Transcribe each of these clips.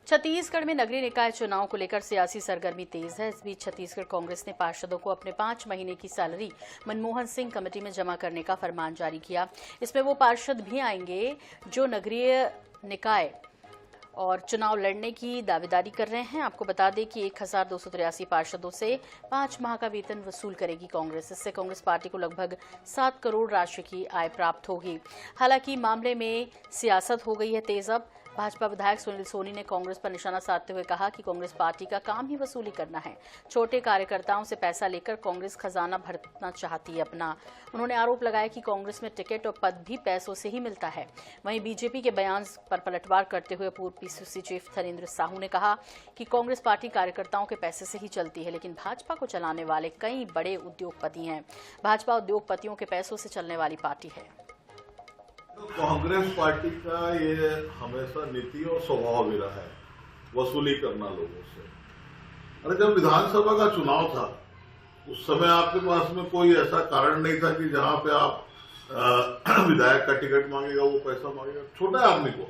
छत्तीसगढ़ में नगरीय निकाय चुनाव को लेकर सियासी सरगर्मी तेज है। इस बीच छत्तीसगढ़ कांग्रेस ने पार्षदों को अपने 5 महीने की सैलरी मनमोहन सिंह कमेटी में जमा करने का फरमान जारी किया। इसमें वो पार्षद भी आएंगे जो नगरीय निकाय और चुनाव लड़ने की दावेदारी कर रहे हैं। आपको बता दें कि 1283 पार्षदों से 5 माह का वेतन वसूल करेगी कांग्रेस। इससे कांग्रेस पार्टी को लगभग 7 करोड़ राशि की आय प्राप्त होगी। हालांकि मामले में सियासत हो गई है तेज। अब भाजपा विधायक सुनील सोनी ने कांग्रेस पर निशाना साधते हुए कहा कि कांग्रेस पार्टी का काम ही वसूली करना है। छोटे कार्यकर्ताओं से पैसा लेकर कांग्रेस खजाना भरना चाहती है अपना। उन्होंने आरोप लगाया कि कांग्रेस में टिकट और पद भी पैसों से ही मिलता है। वहीं बीजेपी के बयान पर पलटवार करते हुए पूर्व पीसीसी चीफ धनेंद्र साहू ने कहा कि कांग्रेस पार्टी कार्यकर्ताओं के पैसे से ही चलती है, लेकिन भाजपा को चलाने वाले कई बड़े उद्योगपति हैं। भाजपा उद्योगपतियों के पैसों से चलने वाली पार्टी है। कांग्रेस पार्टी का ये हमेशा नीति और स्वभाव भी रहा है वसूली करना लोगों से। अरे जब विधानसभा का चुनाव था उस समय आपके पास में कोई ऐसा कारण नहीं था कि जहां पे आप विधायक का टिकट मांगेगा वो पैसा मांगेगा। छोटे आदमी को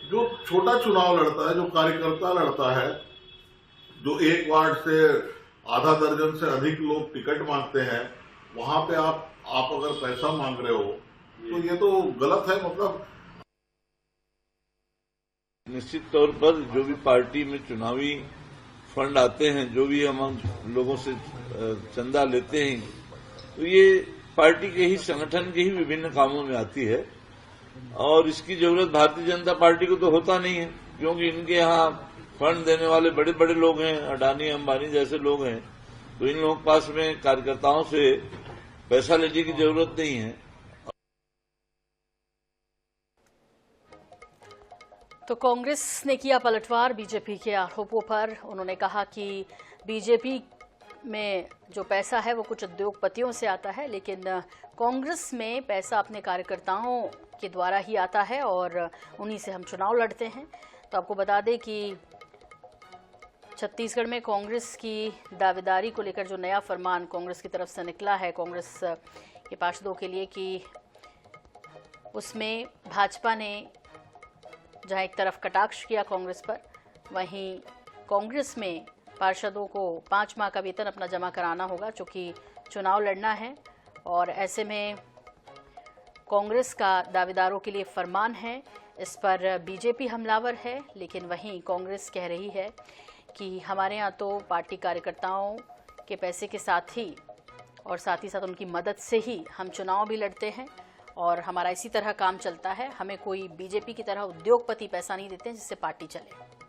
जो छोटा चुनाव लड़ता है, जो कार्यकर्ता लड़ता है, जो एक वार्ड से आधा दर्जन से अधिक लोग टिकट मांगते हैं, वहां पे आप अगर पैसा मांग रहे हो तो ये तो गलत है। मतलब निश्चित तौर पर जो भी पार्टी में चुनावी फंड आते हैं, जो भी हम लोगों से चंदा लेते हैं, तो ये पार्टी के ही संगठन के ही विभिन्न कामों में आती है और इसकी जरूरत भारतीय जनता पार्टी को तो होता नहीं है, क्योंकि इनके यहाँ फंड देने वाले बड़े बड़े लोग हैं, अडानी अंबानी जैसे लोग हैं। तो इन लोगों के पास में कार्यकर्ताओं से पैसा लेने की जरूरत नहीं है। तो कांग्रेस ने किया पलटवार बीजेपी के आरोपों पर। उन्होंने कहा कि बीजेपी में जो पैसा है वो कुछ उद्योगपतियों से आता है, लेकिन कांग्रेस में पैसा अपने कार्यकर्ताओं के द्वारा ही आता है और उन्हीं से हम चुनाव लड़ते हैं। तो आपको बता दें कि छत्तीसगढ़ में कांग्रेस की दावेदारी को लेकर जो नया फरमान कांग्रेस की तरफ से निकला है कांग्रेस के पार्षदों के लिए, कि उसमें भाजपा ने जहां एक तरफ कटाक्ष किया कांग्रेस पर, वहीं कांग्रेस में पार्षदों को 5 माह का वेतन अपना जमा कराना होगा, चूंकि चुनाव लड़ना है। और ऐसे में कांग्रेस का दावेदारों के लिए फरमान है। इस पर बीजेपी हमलावर है, लेकिन वहीं कांग्रेस कह रही है कि हमारे यहाँ तो पार्टी कार्यकर्ताओं के पैसे के साथ ही और साथ ही साथ उनकी मदद से ही हम चुनाव भी लड़ते हैं और हमारा इसी तरह काम चलता है। हमें कोई बीजेपी की तरह उद्योगपति पैसा नहीं देते जिससे पार्टी चले।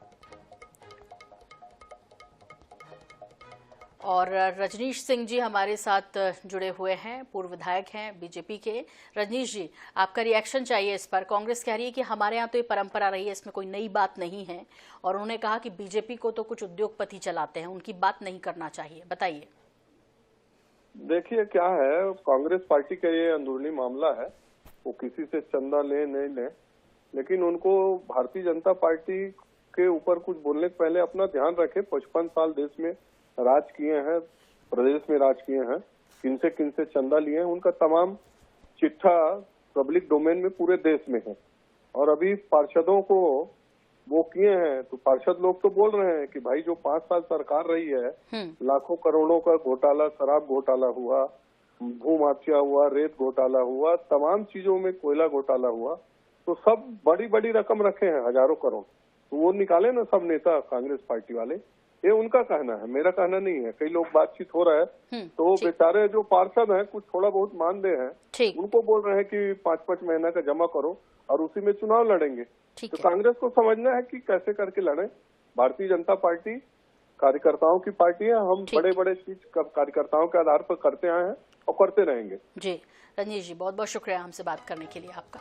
और रजनीश सिंह जी हमारे साथ जुड़े हुए हैं, पूर्व विधायक हैं बीजेपी के। रजनीश जी, आपका रिएक्शन चाहिए इस पर। कांग्रेस कह रही है कि हमारे यहाँ तो ये परंपरा रही है, इसमें कोई नई बात नहीं है, और उन्होंने कहा कि बीजेपी को तो कुछ उद्योगपति चलाते हैं, उनकी बात नहीं करना चाहिए। बताइए। देखिए क्या है, कांग्रेस पार्टी का ये अंदरूनी मामला है। वो किसी से चंदा ले नहीं ले, लेकिन उनको भारतीय जनता पार्टी के ऊपर कुछ बोलने से पहले अपना ध्यान रखे। 55 साल देश में राज किए हैं, प्रदेश में राज किए हैं, किन से चंदा लिए हैं, उनका तमाम चिट्ठा पब्लिक डोमेन में पूरे देश में है। और अभी पार्षदों को वो किए हैं, तो पार्षद लोग तो बोल रहे हैं कि भाई जो 5 साल सरकार रही है, लाखों करोड़ों का घोटाला, शराब घोटाला हुआ, भू माफिया हुआ, रेत घोटाला हुआ, तमाम चीजों में कोयला घोटाला हुआ, तो सब बड़ी बड़ी रकम रखे हैं, हजारों करोड़। तो वो निकाले ना सब नेता कांग्रेस पार्टी वाले। ये उनका कहना है, मेरा कहना नहीं है। कई लोग बातचीत हो रहा है, तो बेचारे जो पार्षद हैं कुछ थोड़ा बहुत मानदेय हैं, उनको बोल रहे हैं कि 5-5 महीना का जमा करो और उसी में चुनाव लड़ेंगे। तो कांग्रेस को समझना है कि कैसे करके लड़े। भारतीय जनता पार्टी कार्यकर्ताओं की पार्टी है। हम बड़े बड़े चीज कार्यकर्ताओं के आधार पर करते आए हैं और करते रहेंगे। जी रजनीश जी, बहुत बहुत शुक्रिया हमसे बात करने के लिए आपका।